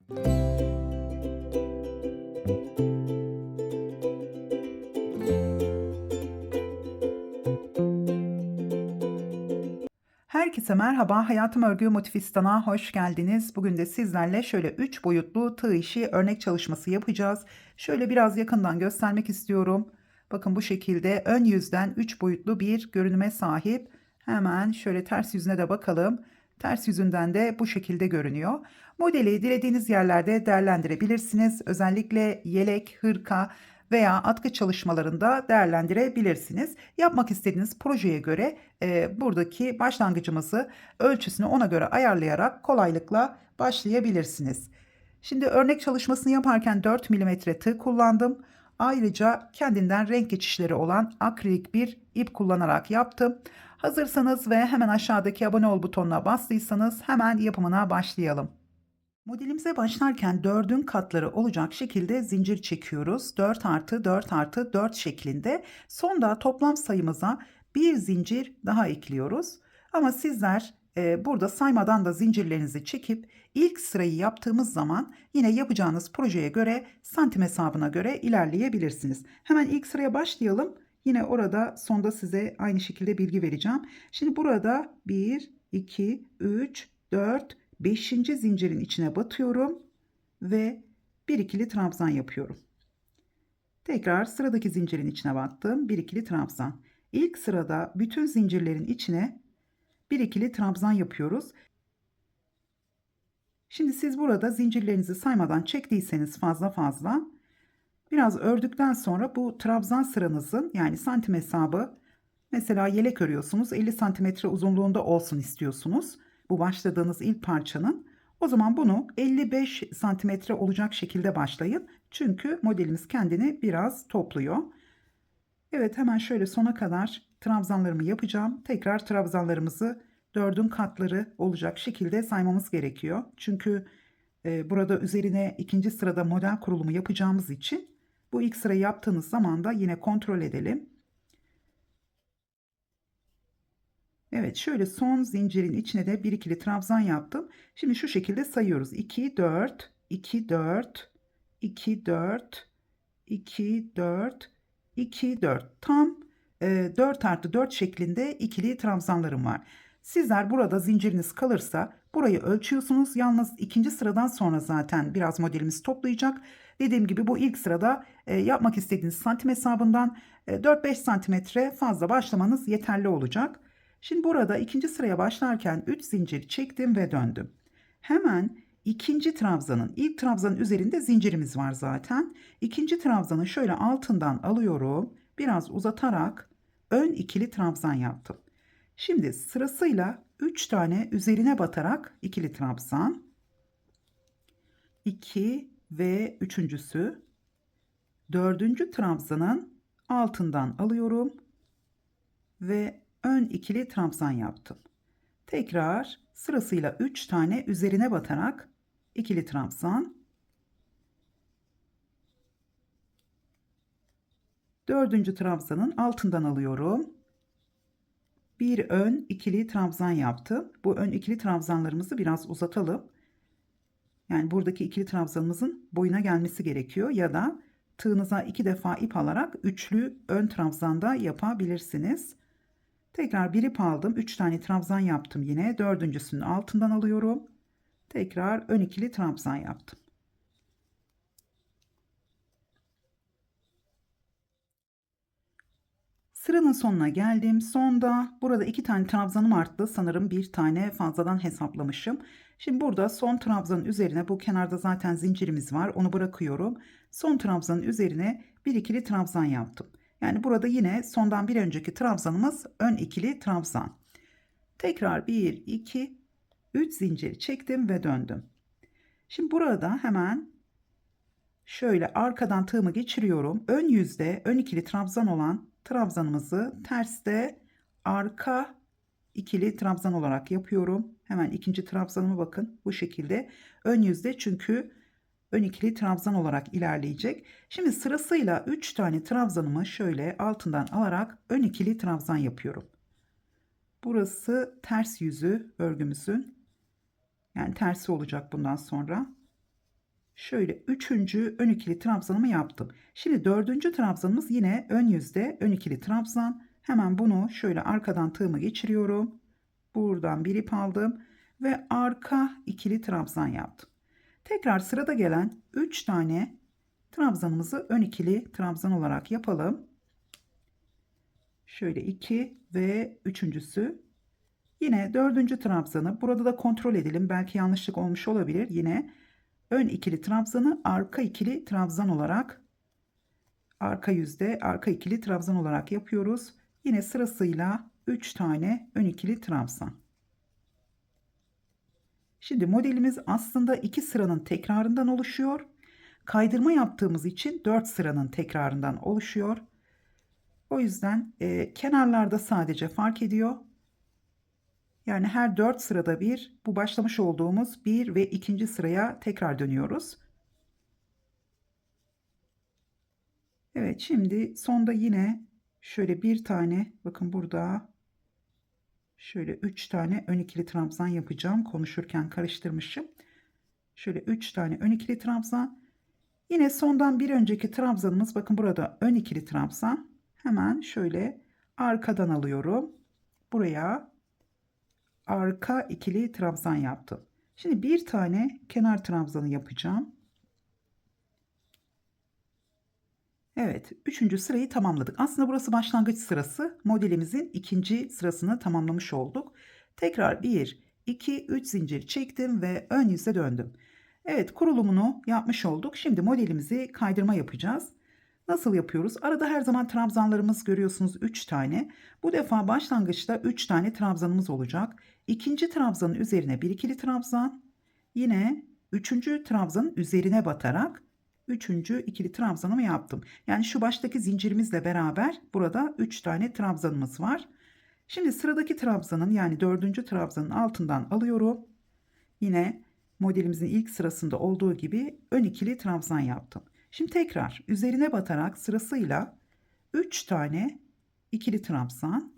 Herkese merhaba, Hayatım Örgü Motifistan'a hoş geldiniz. Bugün de sizlerle şöyle 3 boyutlu tığ işi örnek çalışması yapacağız. Şöyle biraz yakından göstermek istiyorum. Bakın bu şekilde ön yüzden 3 boyutlu bir görünüme sahip. Hemen şöyle ters yüzüne de bakalım. Ters yüzünden de bu şekilde görünüyor. Modeli dilediğiniz yerlerde değerlendirebilirsiniz. Özellikle yelek, hırka veya atkı çalışmalarında değerlendirebilirsiniz. Yapmak istediğiniz projeye göre buradaki başlangıcımızı ölçüsünü ona göre ayarlayarak kolaylıkla başlayabilirsiniz. Şimdi örnek çalışmasını yaparken 4 milimetre tığ kullandım. Ayrıca kendinden renk geçişleri olan akrilik bir ip kullanarak yaptım. Hazırsanız ve hemen aşağıdaki abone ol butonuna bastıysanız hemen yapımına başlayalım. Modelimize başlarken 4'ün katları olacak şekilde zincir çekiyoruz. 4 artı 4 artı 4 şeklinde. Sonda toplam sayımıza bir zincir daha ekliyoruz. Ama sizler burada saymadan da zincirlerinizi çekip ilk sırayı yaptığımız zaman yine yapacağınız projeye göre santim hesabına göre ilerleyebilirsiniz. Hemen ilk sıraya başlayalım. Yine orada sonda size aynı şekilde bilgi vereceğim. Şimdi burada 1, 2, 3, 4, 5. zincirin içine batıyorum ve bir ikili trabzan yapıyorum. Tekrar sıradaki zincirin içine battım. Bir ikili trabzan. İlk sırada bütün zincirlerin içine bir ikili trabzan yapıyoruz. Şimdi siz burada zincirlerinizi saymadan çektiyseniz fazla biraz ördükten sonra bu trabzan sıranızın yani santim hesabı, mesela yelek örüyorsunuz, 50 santimetre uzunluğunda olsun istiyorsunuz bu başladığınız ilk parçanın. O zaman bunu 55 santimetre olacak şekilde başlayın. Çünkü modelimiz kendini biraz topluyor. Evet, hemen şöyle sona kadar trabzanlarımı yapacağım. Tekrar trabzanlarımızı 4'ün katları olacak şekilde saymamız gerekiyor. Çünkü burada üzerine ikinci sırada model kurulumu yapacağımız için bu ilk sırayı yaptığınız zaman da yine kontrol edelim. Evet, şöyle son zincirin içine de bir ikili trabzan yaptım. Şimdi şu şekilde sayıyoruz. 2 4 2 4 2 4 2 4 2 4. Tam 4 artı 4 şeklinde ikili trabzanlarım var. Sizler burada zinciriniz kalırsa burayı ölçüyorsunuz. Yalnız ikinci sıradan sonra zaten biraz modelimiz toplayacak. Dediğim gibi bu ilk sırada yapmak istediğiniz santim hesabından 4-5 santimetre fazla başlamanız yeterli olacak. Şimdi burada ikinci sıraya başlarken 3 zincir çektim ve döndüm. Hemen ikinci trabzanın, ilk trabzanın üzerinde zincirimiz var zaten. İkinci trabzanı şöyle altından alıyorum. Biraz uzatarak ön ikili trabzan yaptım. Şimdi sırasıyla 3 tane üzerine batarak ikili trabzan. 2 ve üçüncüsü. Dördüncü trabzanın altından alıyorum ve ön ikili trabzan yaptım. Tekrar sırasıyla 3 tane üzerine batarak ikili trabzan. Dördüncü trabzanın altından alıyorum. Bir ön ikili trabzan yaptım. Bu ön ikili trabzanlarımızı biraz uzatalım. Yani buradaki ikili trabzanımızın boyuna gelmesi gerekiyor ya da tığınıza 2 defa ip alarak üçlü ön trabzanda yapabilirsiniz. Tekrar bir ip aldım. 3 tane trabzan yaptım yine. Dördüncüsünün altından alıyorum. Tekrar ön ikili trabzan yaptım. Sıranın sonuna geldim. Sonda burada 2 tane trabzanım arttı. Sanırım bir tane fazladan hesaplamışım. Şimdi burada son trabzanın üzerine, bu kenarda zaten zincirimiz var. Onu bırakıyorum. Son trabzanın üzerine bir ikili trabzan yaptım. Yani burada yine sondan bir önceki trabzanımız ön ikili trabzan. Tekrar 1, 2, 3 zincir çektim ve döndüm. Şimdi burada hemen şöyle arkadan tığımı geçiriyorum. Ön yüzde ön ikili trabzan olan trabzanımızı terste arka ikili trabzan olarak yapıyorum. Hemen ikinci trabzanıma bakın, bu şekilde ön yüzde, çünkü ön ikili trabzan olarak ilerleyecek. Şimdi sırasıyla 3 tane trabzanımı şöyle altından alarak ön ikili trabzan yapıyorum. Burası ters yüzü örgümüzün, yani tersi olacak bundan sonra. Şöyle üçüncü ön ikili trabzanımı yaptım. Şimdi dördüncü trabzanımız yine ön yüzde ön ikili trabzan. Hemen bunu şöyle arkadan tığımı geçiriyorum. Buradan bir ip aldım ve arka ikili trabzan yaptım. Tekrar sırada gelen 3 tane trabzanımızı ön ikili trabzan olarak yapalım. Şöyle 2 ve üçüncüsü. Yine dördüncü trabzanı burada da kontrol edelim. Belki yanlışlık olmuş olabilir. Yine ön ikili trabzanı arka ikili trabzan olarak arka yüzde arka ikili trabzan olarak yapıyoruz. Yine sırasıyla 3 tane ön ikili trabzan. Şimdi modelimiz aslında 2 sıranın tekrarından oluşuyor. Kaydırma yaptığımız için 4 sıranın tekrarından oluşuyor. O yüzden kenarlarda sadece fark ediyor. Yani her 4 sırada bir bu başlamış olduğumuz 1 ve 2. sıraya tekrar dönüyoruz. Evet, şimdi sonda yine şöyle bir tane, bakın burada şöyle 3 tane ön ikili trabzan yapacağım. Konuşurken karıştırmışım. Şöyle 3 tane ön ikili trabzan. Yine sondan bir önceki trabzanımız, bakın burada ön ikili trabzan. Hemen şöyle arkadan alıyorum. Buraya arka ikili trabzan yaptım. Şimdi bir tane kenar trabzanı yapacağım. Evet, üçüncü sırayı tamamladık. Aslında burası başlangıç sırası. Modelimizin ikinci sırasını tamamlamış olduk. Tekrar 1, 2, 3 zincir çektim ve ön yüze döndüm. Evet, kurulumunu yapmış olduk. Şimdi modelimizi kaydırma yapacağız. Nasıl yapıyoruz? Arada her zaman trabzanlarımız görüyorsunuz 3 tane. Bu defa başlangıçta 3 tane trabzanımız olacak. İkinci trabzanın üzerine bir ikili trabzan. Yine üçüncü trabzanın üzerine batarak üçüncü ikili trabzanımı yaptım. Yani şu baştaki zincirimizle beraber burada 3 tane trabzanımız var. Şimdi sıradaki trabzanın, yani dördüncü trabzanın altından alıyorum. Yine modelimizin ilk sırasında olduğu gibi ön ikili trabzan yaptım. Şimdi tekrar üzerine batarak sırasıyla 3 tane ikili trabzan,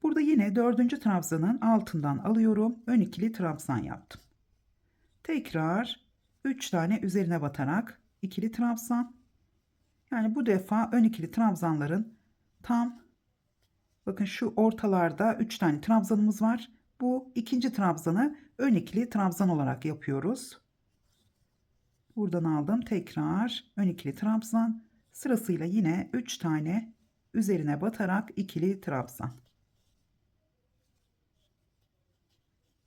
burada yine dördüncü trabzanın altından alıyorum. Ön ikili trabzan yaptım. Tekrar 3 tane üzerine batarak ikili trabzan. Yani bu defa ön ikili trabzanların tam, bakın şu ortalarda 3 tane trabzanımız var. Bu ikinci trabzanı ön ikili trabzan olarak yapıyoruz. Buradan aldım. Tekrar ön ikili trabzan. Sırasıyla yine 3 tane üzerine batarak ikili trabzan.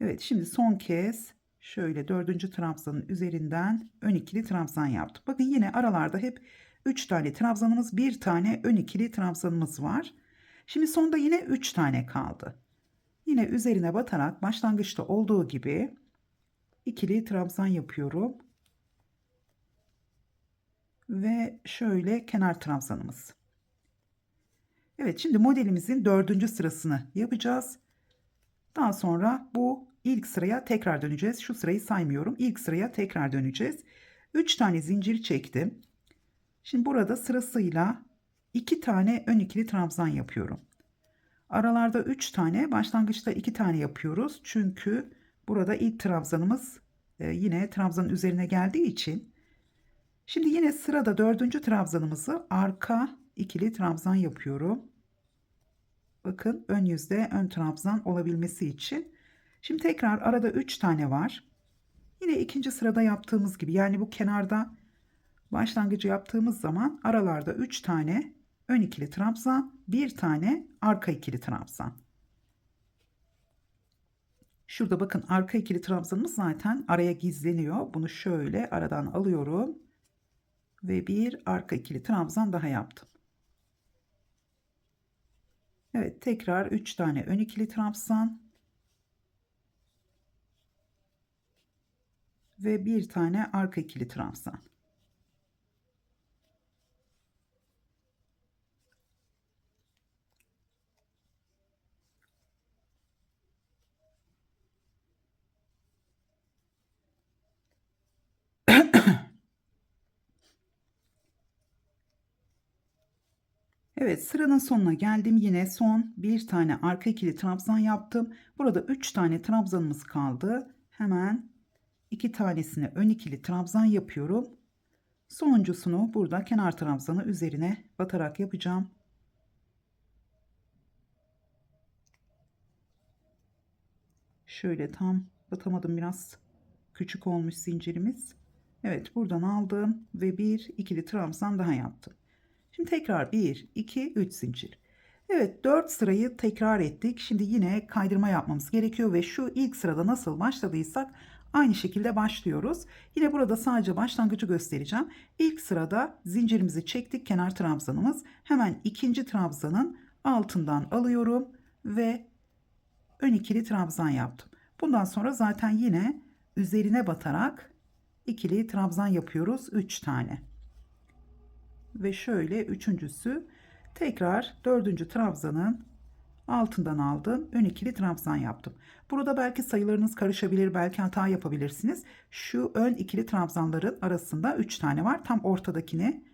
Evet, şimdi son kez şöyle dördüncü trabzanın üzerinden ön ikili trabzan yaptık. Bakın yine aralarda hep 3 tane trabzanımız, bir tane ön ikili trabzanımız var. Şimdi sonda yine 3 tane kaldı. Yine üzerine batarak başlangıçta olduğu gibi ikili trabzan yapıyorum. Ve şöyle kenar trabzanımız. Evet, şimdi modelimizin dördüncü sırasını yapacağız. Daha sonra bu ilk sıraya tekrar döneceğiz. Şu sırayı saymıyorum. İlk sıraya tekrar döneceğiz. 3 tane zincir çektim. Şimdi burada sırasıyla 2 tane ön ikili trabzan yapıyorum. Aralarda 3 tane, başlangıçta 2 tane yapıyoruz. Çünkü burada ilk trabzanımız yine trabzanın üzerine geldiği için. Şimdi yine sırada dördüncü trabzanımızı arka ikili trabzan yapıyorum. Bakın ön yüzde ön trabzan olabilmesi için. Şimdi tekrar arada 3 tane var. Yine ikinci sırada yaptığımız gibi, yani bu kenarda başlangıcı yaptığımız zaman aralarda 3 tane ön ikili trabzan, bir tane arka ikili trabzan. Şurada bakın arka ikili trabzanımız zaten araya gizleniyor. Bunu şöyle aradan alıyorum ve bir arka ikili trabzan daha yaptım. Evet, tekrar 3 tane ön ikili trabzan ve bir tane arka ikili trabzan. Evet, sıranın sonuna geldim. Yine son bir tane arka ikili trabzan yaptım. Burada 3 tane trabzanımız kaldı. Hemen 2 tanesini ön ikili trabzan yapıyorum. Sonuncusunu burada kenar trabzanı üzerine batarak yapacağım. Şöyle tam batamadım, biraz küçük olmuş zincirimiz. Evet, buradan aldım ve bir ikili trabzan daha yaptım. Şimdi tekrar 1 2 3 zincir. Evet, 4 sırayı tekrar ettik. Şimdi yine kaydırma yapmamız gerekiyor ve şu ilk sırada nasıl başladıysak aynı şekilde başlıyoruz. Yine burada sadece başlangıcı göstereceğim. İlk sırada zincirimizi çektik, kenar trabzanımız. Hemen ikinci trabzanın altından alıyorum ve ön ikili trabzan yaptım. Bundan sonra zaten yine üzerine batarak ikili trabzan yapıyoruz 3 tane. Ve şöyle üçüncüsü, tekrar dördüncü trabzanın altından aldım, ön ikili trabzan yaptım. Burada belki sayılarınız karışabilir, belki hata yapabilirsiniz. Şu ön ikili trabzanların arasında 3 tane var. Tam ortadakini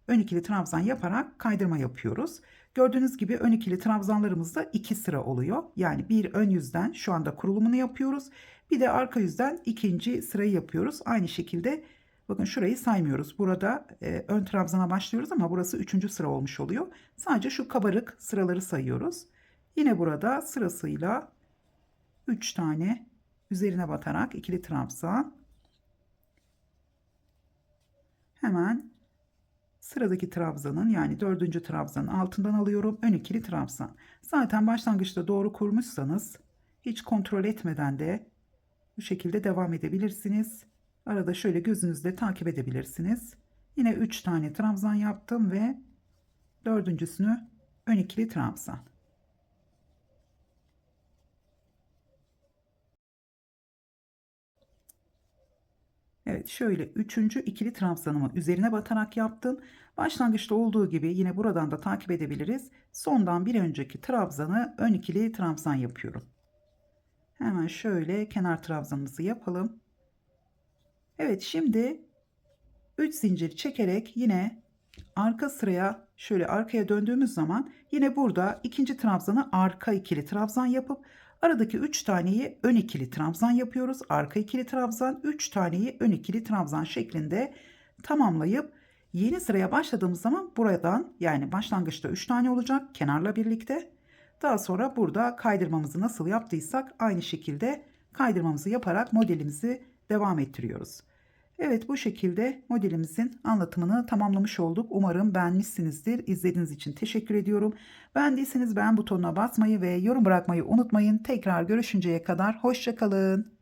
ön ikili trabzan yaparak kaydırma yapıyoruz. Gördüğünüz gibi ön ikili trabzanlarımızda 2 sıra oluyor. Yani bir ön yüzden şu anda kurulumunu yapıyoruz. Bir de arka yüzden ikinci sırayı yapıyoruz. Aynı şekilde bakın, şurayı saymıyoruz. Burada ön trabzana başlıyoruz ama burası 3. sıra olmuş oluyor. Sadece şu kabarık sıraları sayıyoruz. Yine burada sırasıyla 3 tane üzerine batarak ikili trabzan. Hemen sıradaki trabzanın, yani dördüncü trabzanın altından alıyorum, ön ikili trabzan. Zaten başlangıçta doğru kurmuşsanız hiç kontrol etmeden de bu şekilde devam edebilirsiniz. Arada şöyle gözünüzle takip edebilirsiniz. Yine 3 tane trabzan yaptım ve dördüncüsünü ön ikili trabzan. Evet, şöyle üçüncü ikili trabzanımı üzerine batarak yaptım. Başlangıçta olduğu gibi yine buradan da takip edebiliriz. Sondan bir önceki trabzanı ön ikili trabzan yapıyorum. Hemen şöyle kenar trabzanımızı yapalım. Evet, şimdi 3 zincir çekerek yine arka sıraya, şöyle arkaya döndüğümüz zaman yine burada ikinci trabzanı arka ikili trabzan yapıp aradaki 3 taneyi ön ikili trabzan yapıyoruz. Arka ikili trabzan, 3 taneyi ön ikili trabzan şeklinde tamamlayıp yeni sıraya başladığımız zaman buradan, yani başlangıçta 3 tane olacak kenarla birlikte. Daha sonra burada kaydırmamızı nasıl yaptıysak aynı şekilde kaydırmamızı yaparak modelimizi devam ettiriyoruz. Evet, bu şekilde modelimizin anlatımını tamamlamış olduk. Umarım beğenmişsinizdir. İzlediğiniz için teşekkür ediyorum. Beğendiyseniz beğen butonuna basmayı ve yorum bırakmayı unutmayın. Tekrar görüşünceye kadar hoşça kalın.